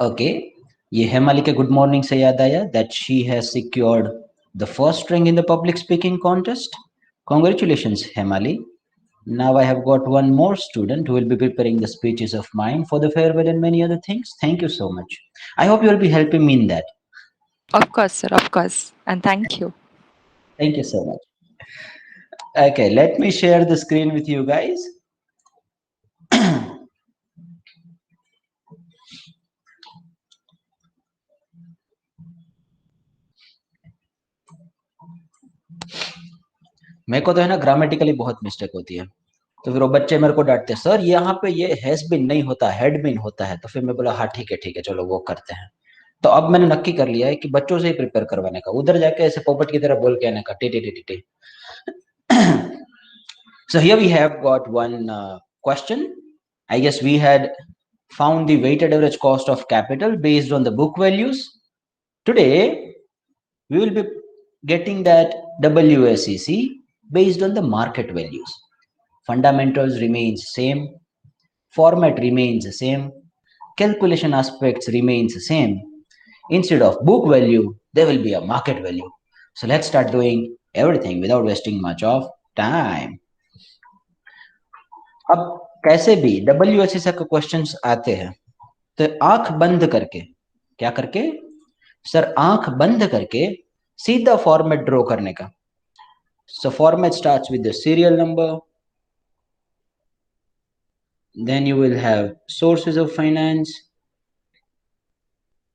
Okay, ये हेमाली के good morning से याद आया that she has secured the first rank in the public speaking contest. Congratulations, Hemali. Now I have got one more student who will be preparing the speeches of mine for the farewell and many other things. Thank you so much. I hope you will be helping me in that. Of course, sir, of course. And thank you. Thank you so much. Okay, let me share the screen with you guys. मेरे को तो है ना grammatically बहुत mistake होती है, तो फिर वो बच्चे मेरे को डांटते हैं, सर यहाँ पे ये हैज बीन नहीं होता, हैड बीन होता है। तो फिर मैं बोला हाँ ठीक है चलो वो करते हैं। तो अब मैंने नक्की कर लिया है कि बच्चों से ही प्रिपेयर करवाने का, उधर जाके ऐसे पोपट की तरह बोल के आने का T T T T T. So here we have got one question. I guess we had found the weighted average cost of capital based on the book values. Today we will be getting that WSEC based on the market values. Fundamentals remains same, format remains the same, calculation aspects remains the same. Instead of book value, there will be a market value. So let's start doing everything without wasting much of time. अब कैसे भी WSEC के questions आते हैं तो आंख बंद करके, क्या करके सर, आंख बंद करके सीधा फॉर्मेट ड्रॉ करने का. So format starts with the serial number, then you will have sources of finance,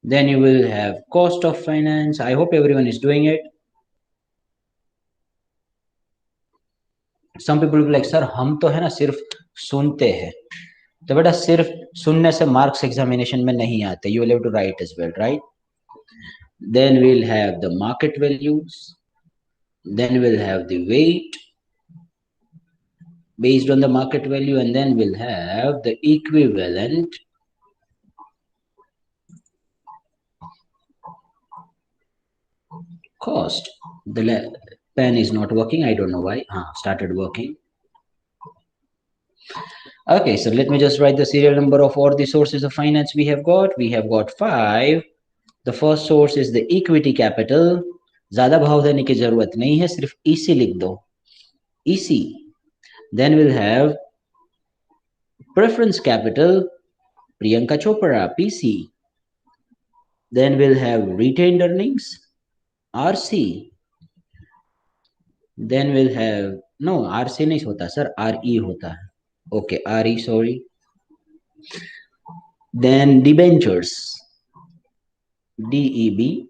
then you will have cost of finance. I hope everyone is doing it. Some people will be like, sir हम तो है ना सिर्फ सुनते हैं. तो बेटा सिर्फ सुनने से मार्क्स एग्जामिनेशन में नहीं आते. You will have to write as well, right? Then we'll have the market values, then we'll have the weight based on the market value, and then we'll have the equivalent cost. The pen is not working, I don't know why. Started working. Okay, so let me just write the serial number of all the sources of finance we have got. We have got 5. The first source is the equity capital. ज़्यादा भाव देने की जरूरत नहीं है, सिर्फ EC लिख दो, EC. Then we'll have preference capital, Priyanka Chopra, PC. Then we'll have retained earnings, RC. Then we'll have, no, RC नहीं होता सर, RE होता है. Okay, RE, sorry. Then debentures, DEB.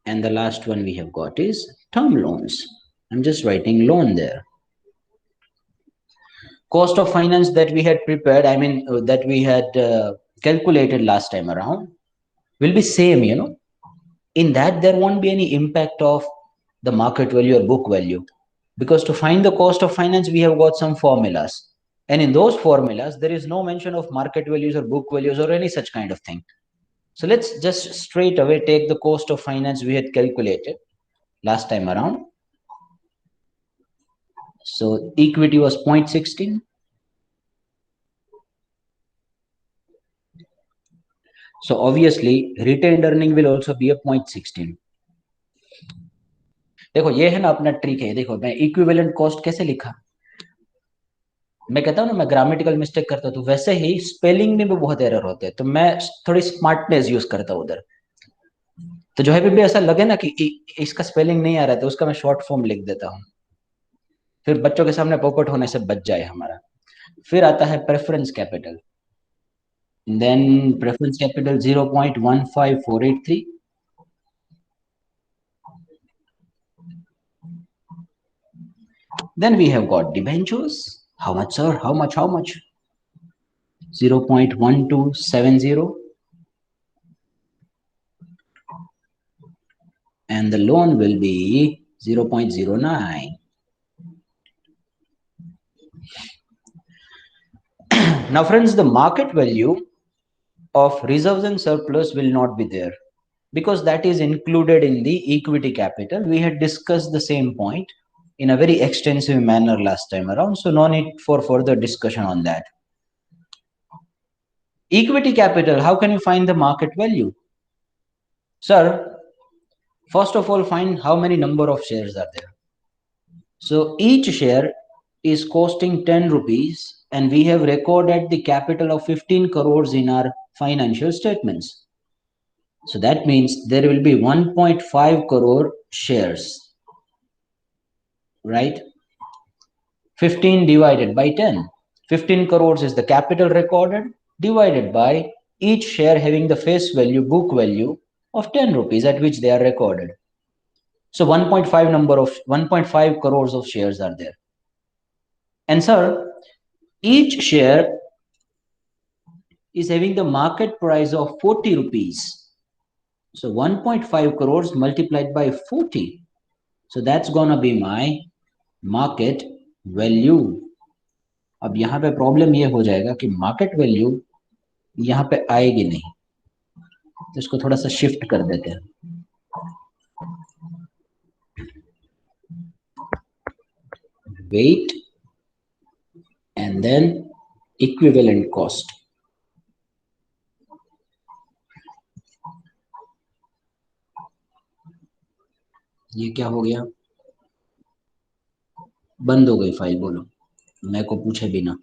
And the last one we have got is term loans. I'm just writing loan there. Cost of finance that we had prepared, that we had calculated last time around, will be same, you know. In that, there won't be any impact of the market value or book value. Because to find the cost of finance, we have got some formulas. And in those formulas, there is no mention of market values or book values or any such kind of thing. So let's just straight away take the cost of finance we had calculated last time around. So equity was 0.16. So obviously retained earning will also be a 0.16. देखो ये है ना अपना trick है. देखो मैं equivalent cost कैसे लिखा, मैं कहता हूँ ना मैं ग्रामेटिकल मिस्टेक करता हूँ, तो वैसे ही स्पेलिंग में भी बहुत एरर होते हैं, तो मैं थोड़ी स्मार्टनेस यूज करता हूँ उधर. तो जो है भी ऐसा लगे ना कि इसका स्पेलिंग नहीं आ रहा है, तो उसका मैं शॉर्ट फॉर्म लिख देता हूँ, फिर बच्चों के सामने पोपट होने से बच जाए हमारा. फिर आता है preference capital, then preference capital 0.15483. Then we have got debentures. How much, sir? How much? 0.1270. And the loan will be 0.09. Now friends, the market value of reserves and surplus will not be there because that is included in the equity capital. We had discussed the same point in a very extensive manner last time around, so no need for further discussion on that. Equity capital, how can you find the market value? Sir, first of all, find how many number of shares are there. So each share is costing 10 rupees and we have recorded the capital of 15 crores in our financial statements. So that means there will be 1.5 crore shares, right? 15 divided by 10. 15 crores is the capital recorded divided by each share having the face value, book value of 10 rupees at which they are recorded. So 1.5 crores of shares are there. And sir, each share is having the market price of 40 rupees. So 1.5 crores multiplied by 40. So that's gonna be my market value. अब यहाँ पे problem ये हो जाएगा कि market value यहाँ पे आएगी नहीं, तो इसको थोड़ा सा शिफ्ट कर देते हैं. Weight and then equivalent cost. ये क्या हो गया? बंद हो गई फाइल. बोलो, मैं को पूछे बिना.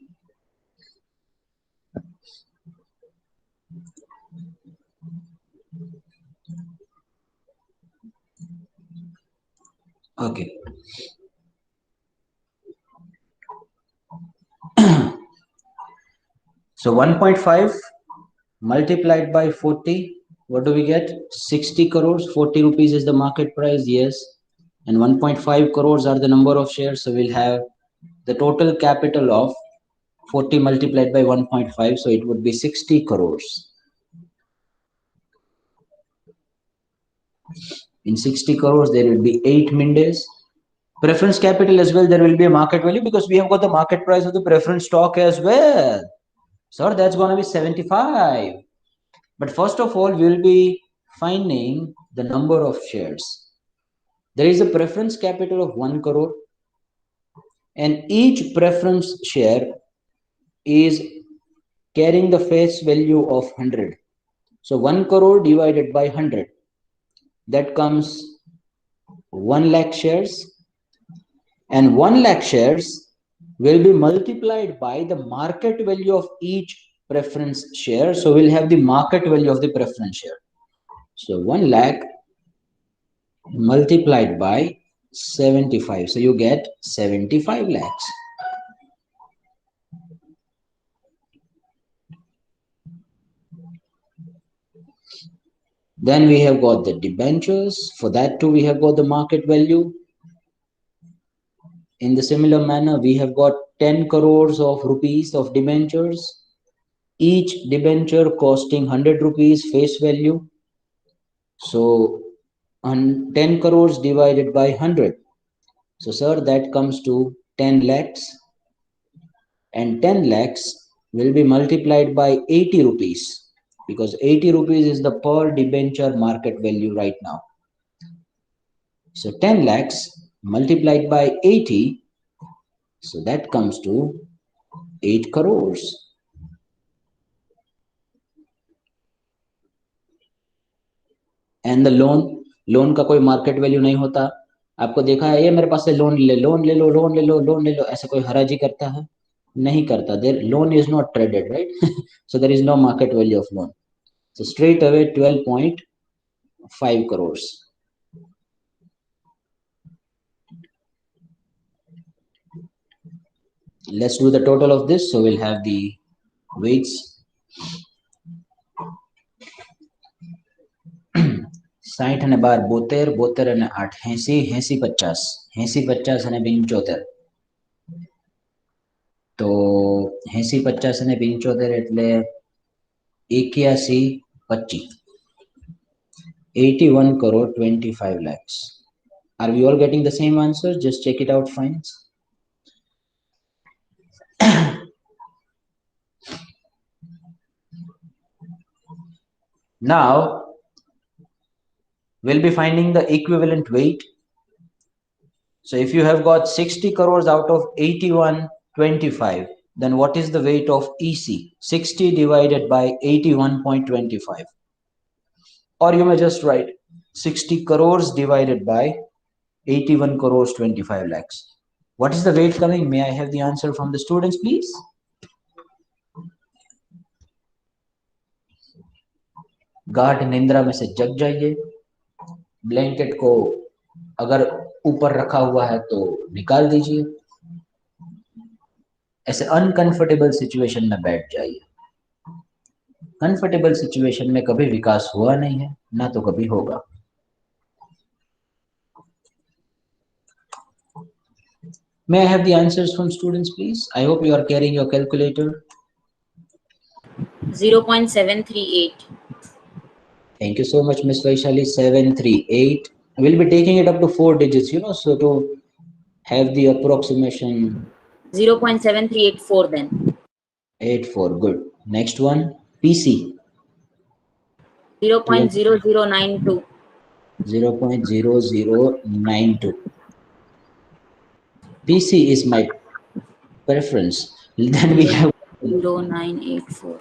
Okay. So 1.5 multiplied by 40, what do we get? 60 crores. 40 rupees is the market price, yes. And 1.5 crores are the number of shares. So we'll have the total capital of 40 multiplied by 1.5. So it would be 60 crores. In 60 crores, there will be 8 Mindays. Preference capital as well, there will be a market value because we have got the market price of the preference stock as well. So that's going to be 75. But first of all, we will be finding the number of shares. There is a preference capital of 1 crore and each preference share is carrying the face value of 100. So 1 crore divided by 100, that comes 1 lakh shares, and 1 lakh shares will be multiplied by the market value of each preference share. So we'll have the market value of the preference share. So 1 lakh multiplied by 75. So you get 75 lakhs. Then we have got the debentures. For that too, we have got the market value. In the similar manner, we have got 10 crores of rupees of debentures. Each debenture costing 100 rupees face value. So 10 crores divided by 100. So sir, that comes to 10 lakhs. And 10 lakhs will be multiplied by 80 rupees. Because 80 rupees is the per debenture market value right now. So 10 lakhs multiplied by 80, so that comes to 8 crores. And the loan का कोई market value नहीं होता. आपको देखा है ये मेरे पास से लोन ले लो ऐसा कोई हराजी करता है? नहीं करता. Their loan is not traded, right? So there is no market value of loan. So straight away 12.5 crores. Let's do the total of this. So we'll have the weights. 60 અને 12 72 72 અને 8 80 80 50 80 50 અને 75. તો 80 50 અને 75 એટલે 81 25. 81 crore 25 lakhs. Are we all getting the same answer? Just check it out, friends. Now we'll be finding the equivalent weight. So if you have got 60 crores out of 81.25, then what is the weight of EC? 60 divided by 81.25. Or you may just write 60 crores divided by 81 crores 25 lakhs. What is the weight coming? May I have the answer from the students, please? गाढ़ निंद्रा में से जग जाइए, blanket को अगर ऊपर रखा हुआ है तो निकाल दीजिए, ऐसे अनकंफर्टेबल सिचुएशन में बैठ जाइए। कंफर्टेबल सिचुएशन में कभी विकास हुआ नहीं है, ना तो कभी होगा। May I have the answers from students, please? I hope you are carrying your calculator. 0.738. Thank you so much, Miss Vaishali. 738. We'll be taking it up to 4 digits, so to have the approximation. 0.7384 then. 84, good. Next one, PC. 0.0092. 0.0092. PC is my preference. Then we have 0984.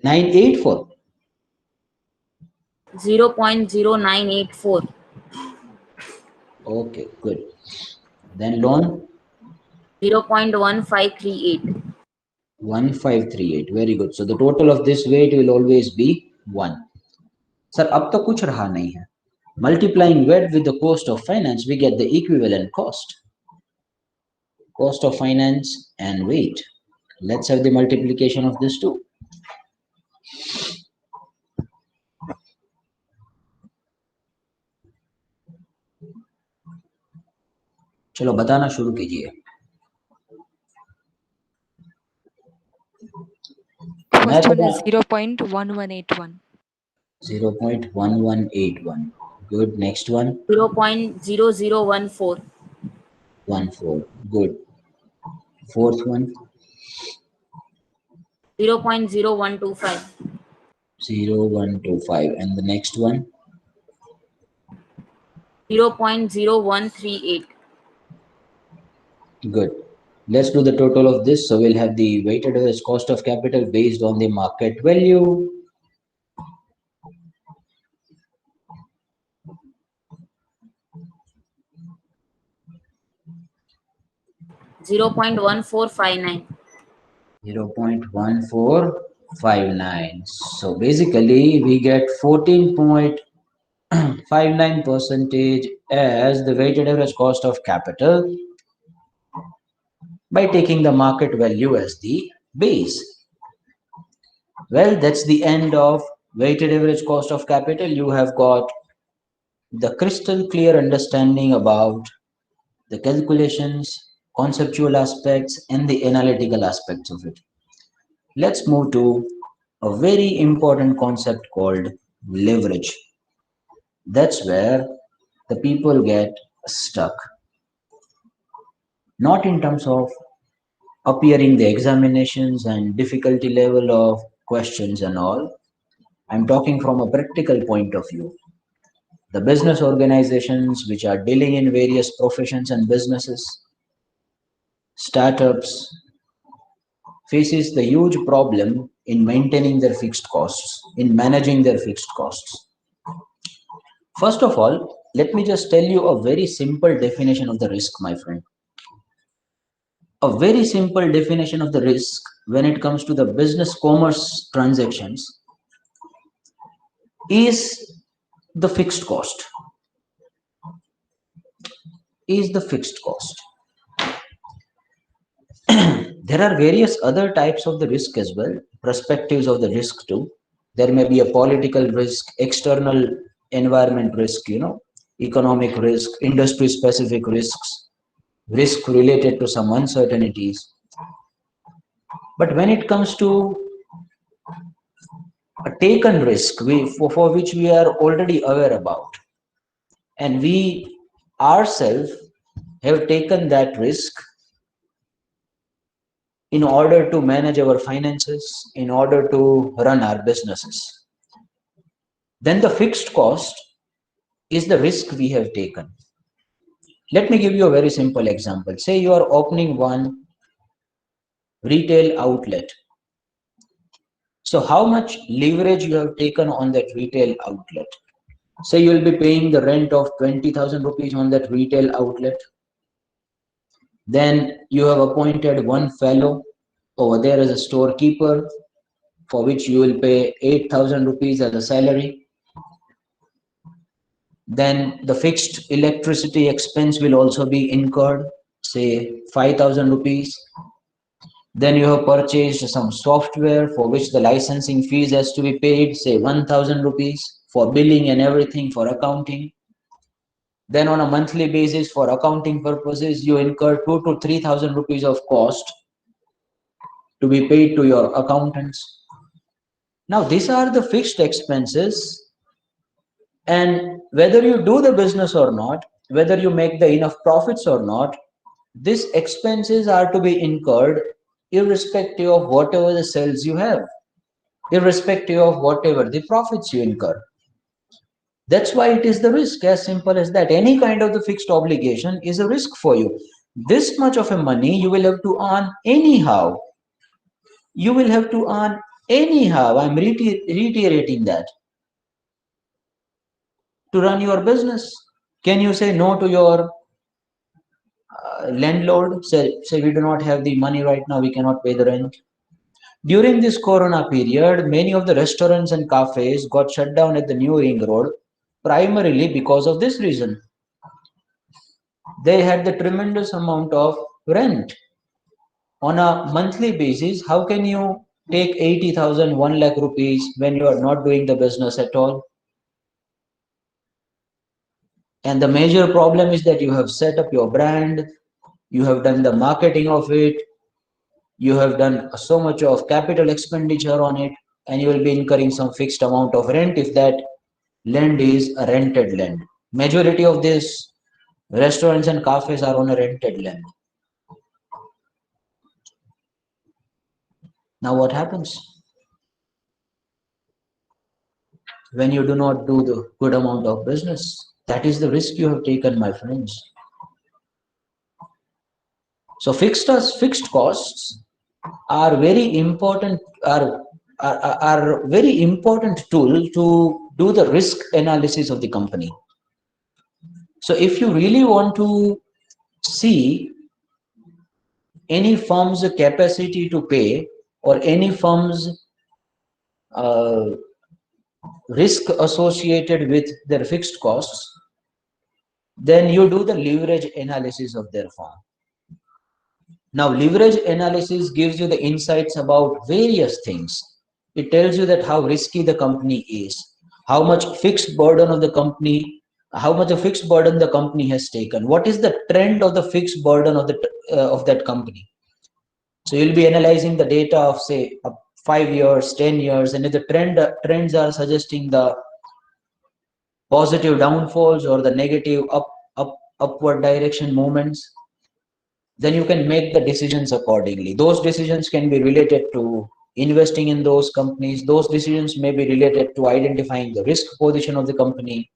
984. 0.0984. Okay, good. Then loan 0.1538. 1538. Very good. So the total of this weight will always be 1. Sir, अब तो कुछ रहा नहीं है. Multiplying weight with the cost of finance, we get the equivalent cost. Cost of finance and weight. Let's have the multiplication of these two. चलो बताना शुरू कीजिए। First one is 0.1181. 0.1181. Good. Next one. 0.0014. 14. Good. Fourth one. 0.0125. 0125. And the next one. 0.0138. Good. Let's do the total of this. So we'll have the weighted average cost of capital based on the market value. $0.1459. 0.1459. So basically we get 14.59% as the weighted average cost of capital by taking the market value as the base. Well, that's the end of weighted average cost of capital. You have got the crystal clear understanding about the calculations, conceptual aspects, and the analytical aspects of it. Let's move to a very important concept called leverage. That's where the people get stuck. Not in terms of appearing the examinations and difficulty level of questions and all. I'm talking from a practical point of view. The business organizations which are dealing in various professions and businesses, startups, faces the huge problem in maintaining their fixed costs, in managing their fixed costs. First of all, let me just tell you a very simple definition of the risk, my friend. A very simple definition of the risk when it comes to the business commerce transactions is the fixed cost. Is the fixed cost. There are various other types of the risk as well, perspectives of the risk too. There may be a political risk, external environment risk, economic risk, industry specific risks, risk related to some uncertainties. But when it comes to a taken risk for which we are already aware about, and we ourselves have taken that risk in order to manage our finances, in order to run our businesses, then the fixed cost is the risk we have taken. Let me give you a very simple example. Say you are opening one retail outlet. So how much leverage you have taken on that retail outlet? Say you will be paying the rent of 20,000 rupees on that retail outlet. Then you have appointed one fellow over there as a storekeeper, for which you will pay 8,000 rupees as a salary. Then the fixed electricity expense will also be incurred, say 5,000 rupees. Then you have purchased some software for which the licensing fees has to be paid, say 1,000 rupees for billing and everything, for accounting. Then on a monthly basis for accounting purposes, you incur 2,000 to 3,000 rupees of cost to be paid to your accountants. Now these are the fixed expenses, and whether you do the business or not, whether you make the enough profits or not, these expenses are to be incurred irrespective of whatever the sales you have, irrespective of whatever the profits you incur. That's why it is the risk, as simple as that. Any kind of the fixed obligation is a risk for you. This much of a money you will have to earn anyhow. You will have to earn anyhow. I'm reiterating that. To run your business, can you say no to your landlord? Say we do not have the money right now, we cannot pay the rent. During this corona period, many of the restaurants and cafes got shut down at the New Ring Road, primarily because of this reason. They had the tremendous amount of rent. On a monthly basis, how can you take 80,000, 1 lakh rupees when you are not doing the business at all? And the major problem is that you have set up your brand, you have done the marketing of it, you have done so much of capital expenditure on it, and you will be incurring some fixed amount of rent if that land is a rented land. Majority of these restaurants and cafes are on a rented land. Now what happens when you do not do the good amount of business? That is the risk you have taken, my friends. So fixed costs are very important, are very important tool to do the risk analysis of the company. So if you really want to see any firm's capacity to pay or any firm's risk associated with their fixed costs, then you do the leverage analysis of their firm. Now, leverage analysis gives you the insights about various things. It tells you that how risky the company is, how much fixed burden of the company, how much of fixed burden the company has taken, what is the trend of the fixed burden of the of that company. So you'll be analyzing the data of, say, 5 years, 10 years, and if the trends are suggesting the positive downfalls or the negative upward direction movements, then you can make the decisions accordingly. Those decisions can be related to investing in those companies. Those decisions may be related to identifying the risk position of the company.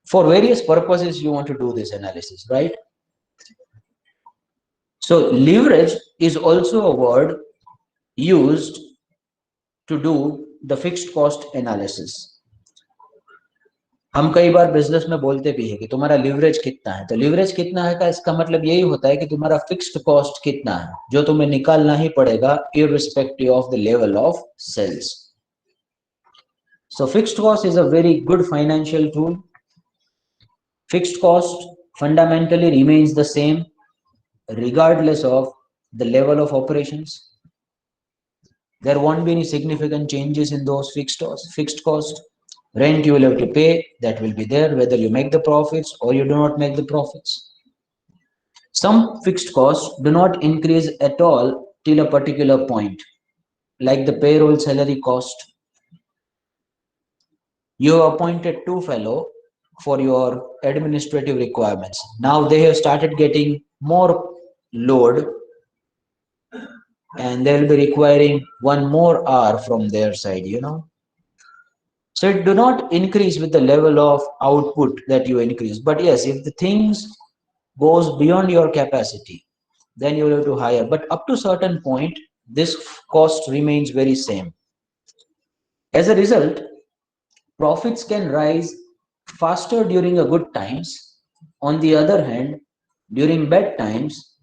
For various purposes, you want to do this analysis, right? So leverage is also a word used to do the fixed cost analysis. हम कई बार business में बोलते भी है कि तुम्हारा leverage कितना है, तो लीवरेज कितना है का इसका मतलब यही होता है कि तुम्हारा फिक्स्ड कॉस्ट कितना है, जो तुम्हें निकालना ही पड़ेगा irrespective of the level of sales. So fixed cost is a very good financial tool. Fixed cost fundamentally remains the same regardless of the level of operations. There won't be any significant changes in those fixed costs. Rent you will have to pay, that will be there whether you make the profits or you do not make the profits. Some fixed costs do not increase at all till a particular point, like the payroll salary cost. You have appointed 2 fellows for your administrative requirements. Now they have started getting more load and they will be requiring 1 more hour from their side, you know. So it do not increase with the level of output that you increase. But yes, if the things goes beyond your capacity, then you will have to hire. But up to certain point, this cost remains very same. As a result, profits can rise faster during a good times. On the other hand, during bad times,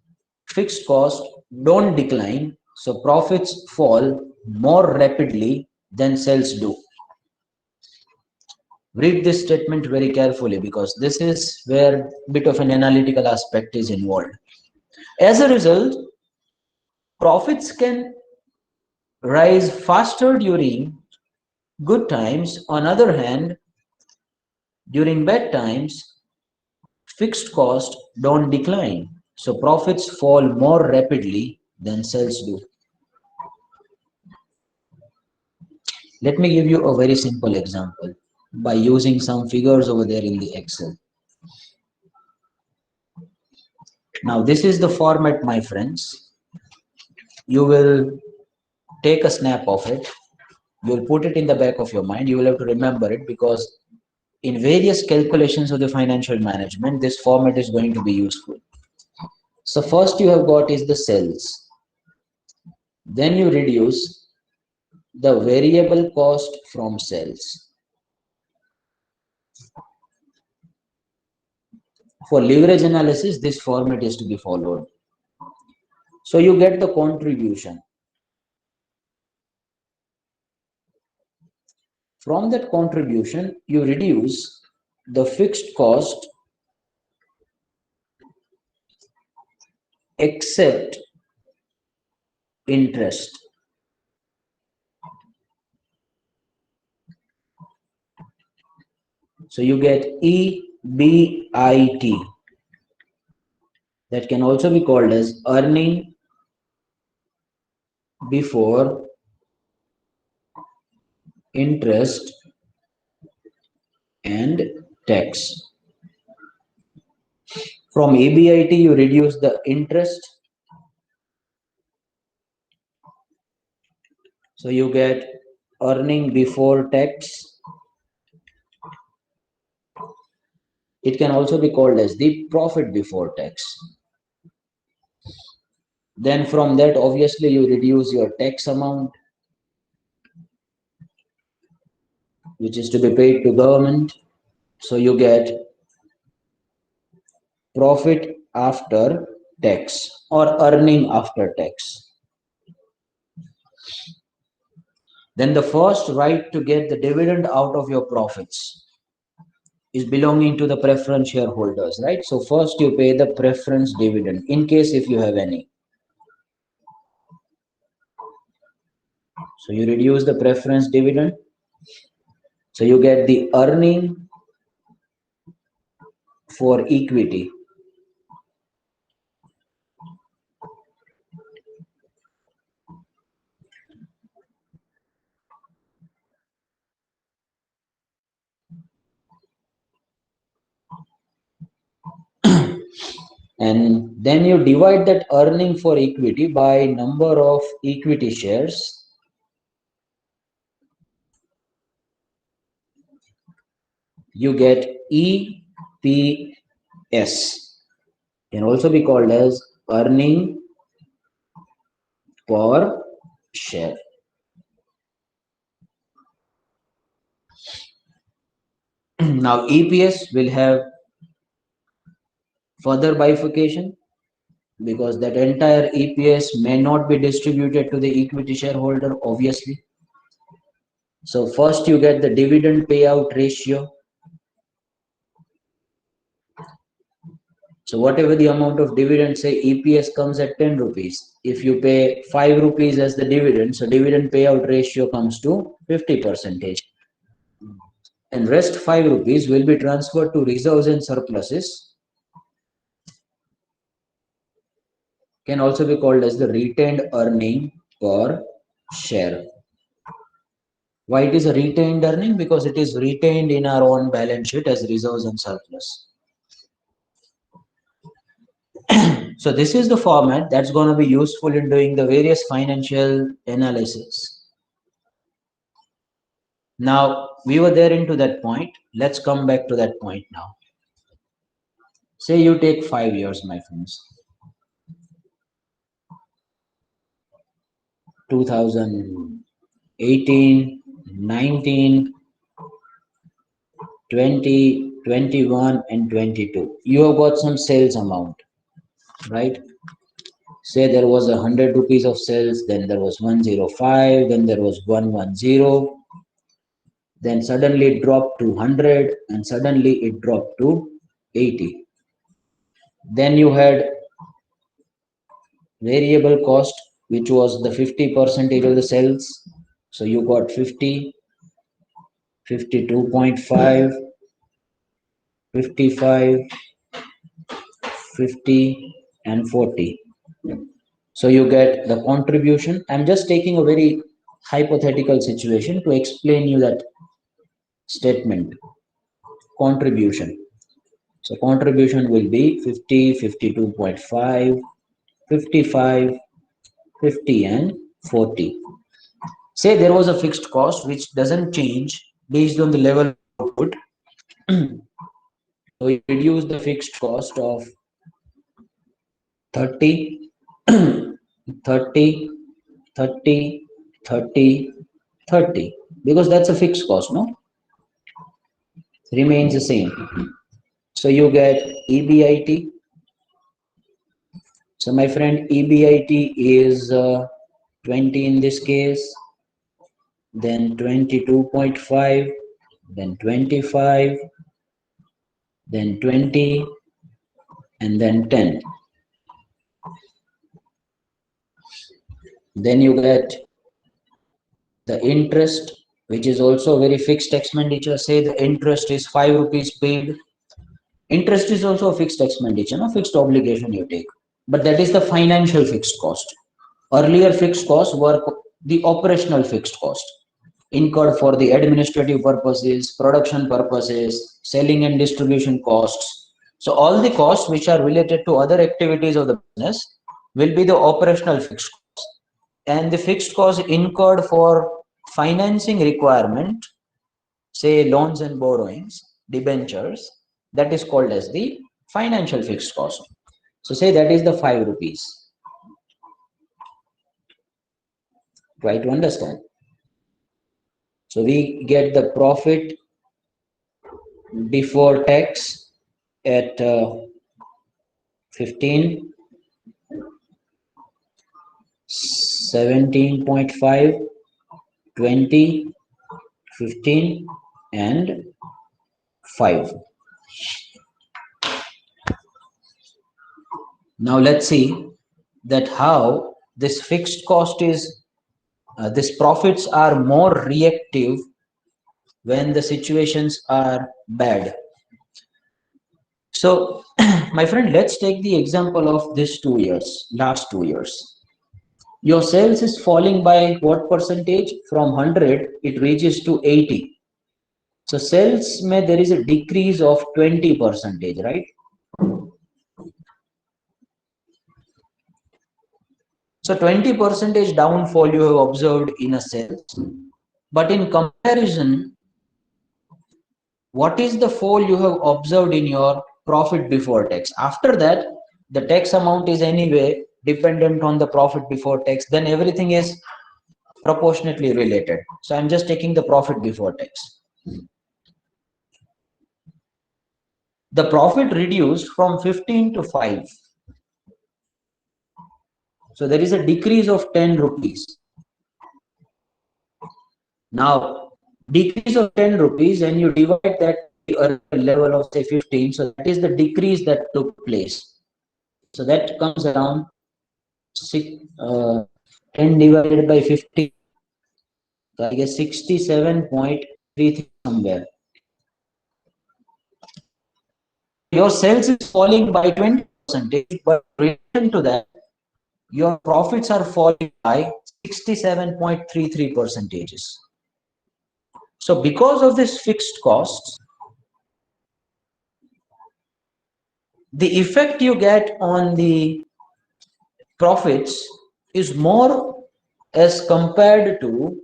fixed costs don't decline, so profits fall more rapidly than sales do. Read this statement very carefully because this is where a bit of an analytical aspect is involved. As a result, profits can rise faster during good times. On other hand, during bad times, fixed costs don't decline, so profits fall more rapidly than sales do. Let me give you a very simple example by using some figures over there in the Excel. Now this is the format, my friends. You will take a snap of it. You will put it in the back of your mind. You will have to remember it because in various calculations of the financial management, this format is going to be useful. So first you have got is the sales. Then you reduce the variable cost from sales. For leverage analysis, this format is to be followed. So you get the contribution. From that contribution, you reduce the fixed cost except interest. So you get EBIT. That can also be called as earning before interest and tax. From EBIT, you reduce the interest. So you get earning before tax. It can also be called as the profit before tax. Then from that, obviously, you reduce your tax amount, which is to be paid to government. So you get profit after tax or earning after tax. Then the first right to get the dividend out of your profits is belonging to the preference shareholders, right? So first you pay the preference dividend in case if you have any. So you reduce the preference dividend. So you get the earning for equity. And then you divide that earning for equity by number of equity shares. You get EPS. Can also be called as earning per share. Now EPS will have further bifurcation because that entire EPS may not be distributed to the equity shareholder, obviously. So first you get the dividend payout ratio. So whatever the amount of dividend, say EPS comes at 10 rupees. If you pay 5 rupees as the dividend, so dividend payout ratio comes to 50%. And rest 5 rupees will be transferred to reserves and surpluses. Can also be called as the retained earning per share. Why it is a retained earning? Because it is retained in our own balance sheet as reserves and surplus. So this is the format that's going to be useful in doing the various financial analysis. Now we were there into that point. Let's come back to that point now. Say you take 5 years, my friends. 2018, 19, 20, 21, and 22. You have got some sales amount, right? Say there was 100 rupees of sales, then there was 105, then there was 110, then suddenly it dropped to 100, and suddenly it dropped to 80. Then you had variable cost, which was the 50% of the sales. So you got 50, 52.5, 55, 50, and 40. So you get the contribution. I'm just taking a very hypothetical situation to explain you that statement. Contribution. So contribution will be 50, 52.5, 55, 50, and 40. Say there was a fixed cost which doesn't change based on the level of output. So you reduce the fixed cost of 30, 30, 30, 30, 30, because that's a fixed cost, no? Remains the same. So you get EBIT. So my friend, EBIT is 20 in this case, then 22.5, then 25, then 20, and then 10. Then you get the interest, which is also a very fixed expenditure. Say the interest is 5 rupees paid. Interest is also a fixed expenditure, no fixed obligation you take. But that is the financial fixed cost. Earlier fixed costs were the operational fixed cost, incurred for the administrative purposes, production purposes, selling and distribution costs. So all the costs which are related to other activities of the business will be the operational fixed costs. And the fixed cost incurred for financing requirement, say loans and borrowings, debentures, that is called as the financial fixed cost. So say that is the 5 rupees. Try to understand. So we get the profit before tax at 15, 17.5, 20, 15, and 5. Now let's see that how this fixed cost is, these profits are more reactive when the situations are bad. So my friend, let's take the example of this 2 years, last 2 years. Your sales is falling by what percentage? From 100, it reaches to 80. So sales, there is a decrease of 20%, right? So 20% downfall you have observed in a sales. But in comparison, what is the fall you have observed in your profit before tax? After that, the tax amount is anyway dependent on the profit before tax. Then everything is proportionately related. So I'm just taking the profit before tax. The profit reduced from 15 to 5. So there is a decrease of 10 rupees. Now, decrease of 10 rupees, and you divide that to a level of say 15. So that is the decrease that took place. So that comes around 10 divided by 50. So I guess 67.33 somewhere. Your sales is falling by 20%, but in relation to that, your profits are falling by 67.33%. So because of this fixed costs, the effect you get on the profits is more as compared to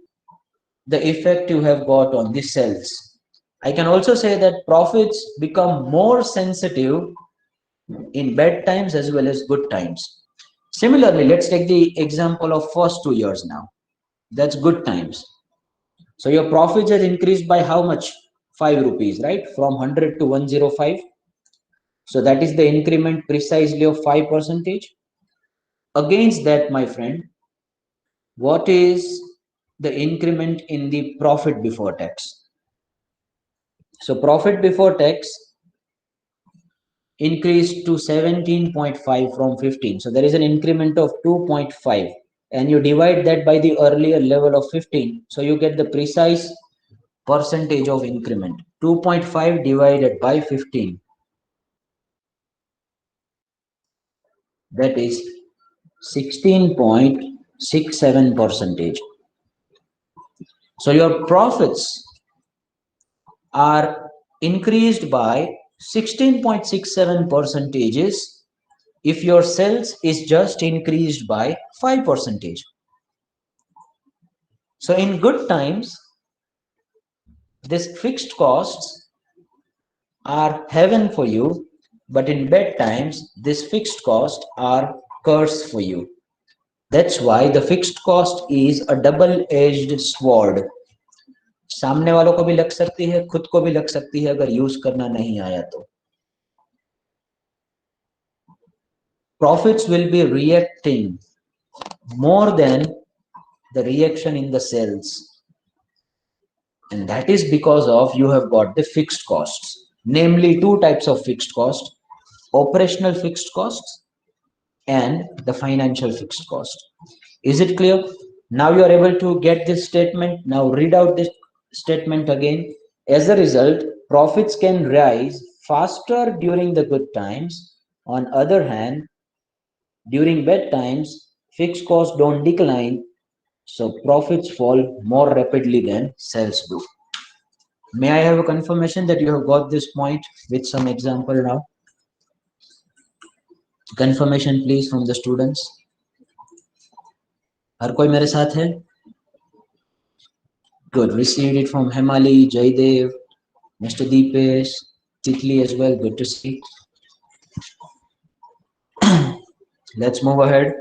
the effect you have got on the sales. I can also say that profits become more sensitive in bad times as well as good times. Similarly, let's take the example of first 2 years now. That's good times. So your profits has increased by how much? 5 rupees, right? From 100 to 105. So that is the increment precisely of 5%. Against that, my friend, what is the increment in the profit before tax? So profit before tax increased to 17.5 from 15. So there is an increment of 2.5, and you divide that by the earlier level of 15. So you get the precise percentage of increment. 2.5 divided by 15. That is 16.67 percentage. So your profits are increased by 16.67 percentages if your sales is just increased by 5 percentage. So in good times, these fixed costs are heaven for you, but in bad times, these fixed costs are curse for you. That's why the fixed cost is a double-edged sword. सामने वालों को भी लग सकती है, खुद को भी लग सकती है अगर यूज करना नहीं आया तो. Profits will be reacting more than the reaction in the sales, and that is because of you have got the fixed costs, namely two types of fixed costs: operational fixed costs and the financial fixed cost. Is it clear? Now you are able to get this statement. Now read out this statement again. As a result, profits can rise faster during the good times. On other hand, during bad times, fixed costs don't decline, so profits fall more rapidly than sales do. May I have a confirmation that you have got this point with some example now? Confirmation please from the students. हर कोई मेरे साथ है? Good. Received it from Hemali, Jaydev, Mr. Deepesh, Titli as well. Good to see. Let's move ahead.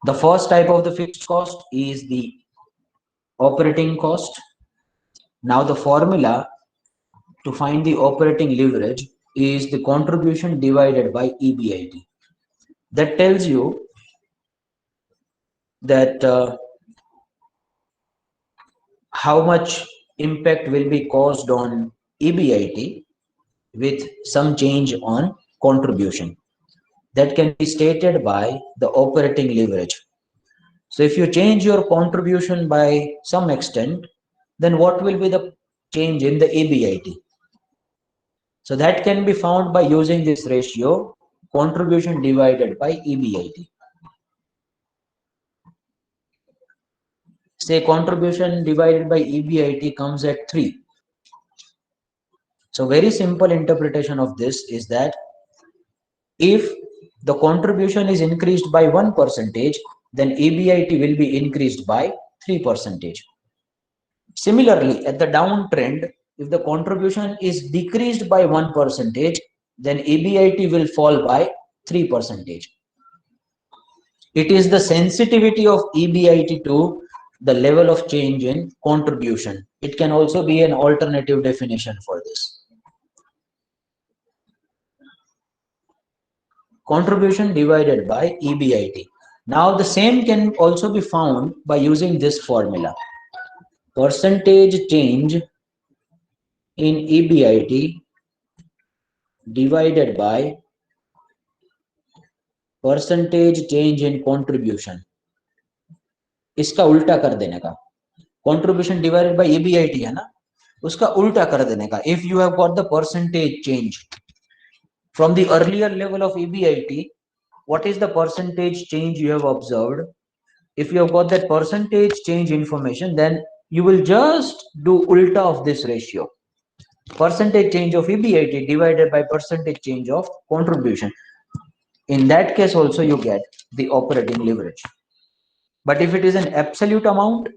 The first type of the fixed cost is the operating cost. Now the formula to find the operating leverage is the contribution divided by EBIT. That tells you that how much impact will be caused on EBIT with some change on contribution. That can be stated by the operating leverage. So if you change your contribution by some extent, then what will be the change in the EBIT? So that can be found by using this ratio, contribution divided by EBIT. Say contribution divided by EBIT comes at 3. So very simple interpretation of this is that if the contribution is increased by 1%, then EBIT will be increased by 3%. Similarly, at the downtrend, if the contribution is decreased by 1%, then EBIT will fall by 3%. It is the sensitivity of EBIT to the level of change in contribution. It can also be an alternative definition for this. Contribution divided by EBIT. Now the same can also be found by using this formula. Percentage change in EBIT divided by percentage change in contribution. इसका उल्टा कर देने का. Contribution divided by EBIT है ना, उसका उल्टा कर देने का. If you have got the percentage change from the earlier level of EBIT, what is the percentage change you have observed? If you have got that percentage change information, then you will just do ulta of this ratio. Percentage change of EBIT divided by percentage change of contribution. In that case also you get the operating leverage. But if it is an absolute amount,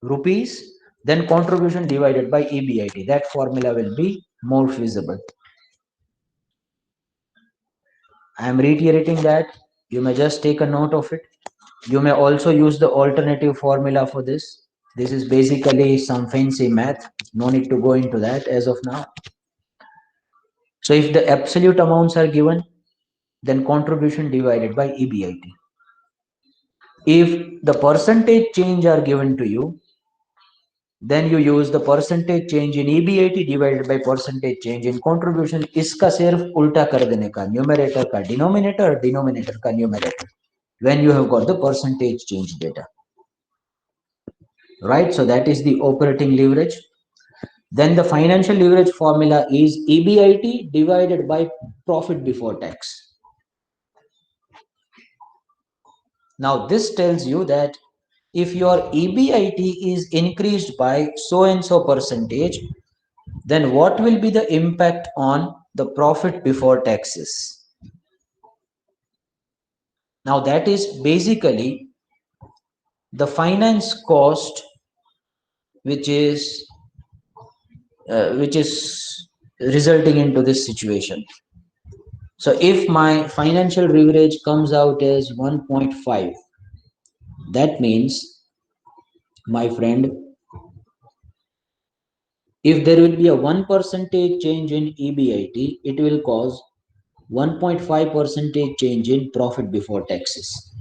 rupees, then contribution divided by EBIT. That formula will be more feasible. I am reiterating that. You may just take a note of it. You may also use the alternative formula for this. This is basically some fancy math. No need to go into that as of now. So if the absolute amounts are given, then contribution divided by EBIT. If the percentage change are given to you, then you use the percentage change in EBIT divided by percentage change in contribution. इसका सिर्फ उल्टा कर देने का, numerator का denominator, denominator का numerator, when you have got the percentage change data. Right, so that is the operating leverage. Then the financial leverage formula is EBIT divided by profit before tax. Now this tells you that if your EBIT is increased by so and so percentage, then what will be the impact on the profit before taxes? Now that is basically the finance cost which is resulting into this situation. So if my financial leverage comes out as 1.5, that means, my friend, if there will be a 1% change in EBIT, it will cause 1.5% change in profit before taxes.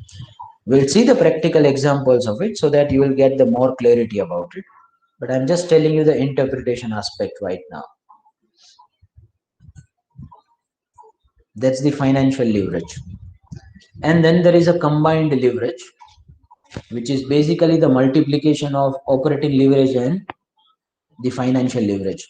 We'll see the practical examples of it so that you will get the more clarity about it. But I'm just telling you the interpretation aspect right now. That's the financial leverage. And then there is a combined leverage, which is basically the multiplication of operating leverage and the financial leverage.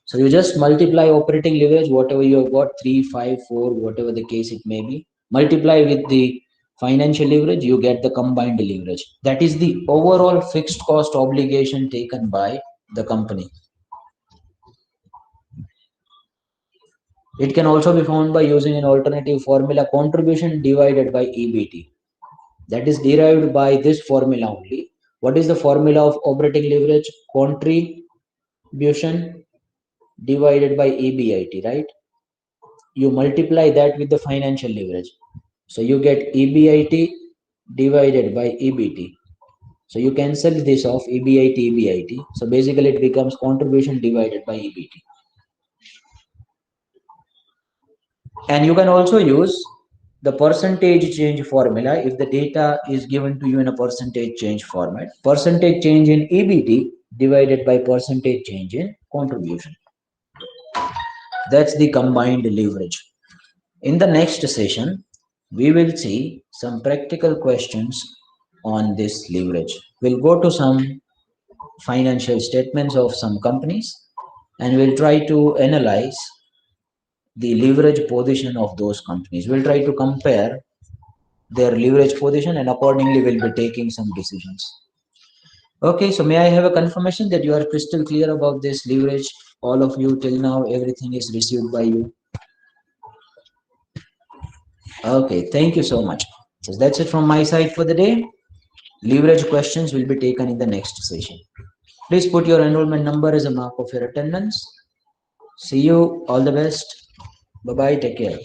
So you just multiply operating leverage, whatever you have got, 3, 5, 4, whatever the case it may be, multiply with the financial leverage, you get the combined leverage. That is the overall fixed cost obligation taken by the company. It can also be found by using an alternative formula, contribution divided by EBT. That is derived by this formula only. What is the formula of operating leverage? Contribution divided by EBIT, right? You multiply that with the financial leverage. So you get EBIT divided by EBT. So you cancel this off, EBIT, EBIT. So basically it becomes contribution divided by EBT. And you can also use the percentage change formula if the data is given to you in a percentage change format. Percentage change in EBT divided by percentage change in contribution. That's the combined leverage. In the next session, we will see some practical questions on this leverage. We'll go to some financial statements of some companies and we'll try to analyze the leverage position of those companies. We'll try to compare their leverage position and accordingly we'll be taking some decisions. Okay, so may I have a confirmation that you are crystal clear about this leverage? All of you till now, everything is received by you. Okay, thank you so much. So that's it from my side for the day. Leverage questions will be taken in the next session. Please put your enrollment number as a mark of your attendance. See you. All the best. Bye-bye. Take care.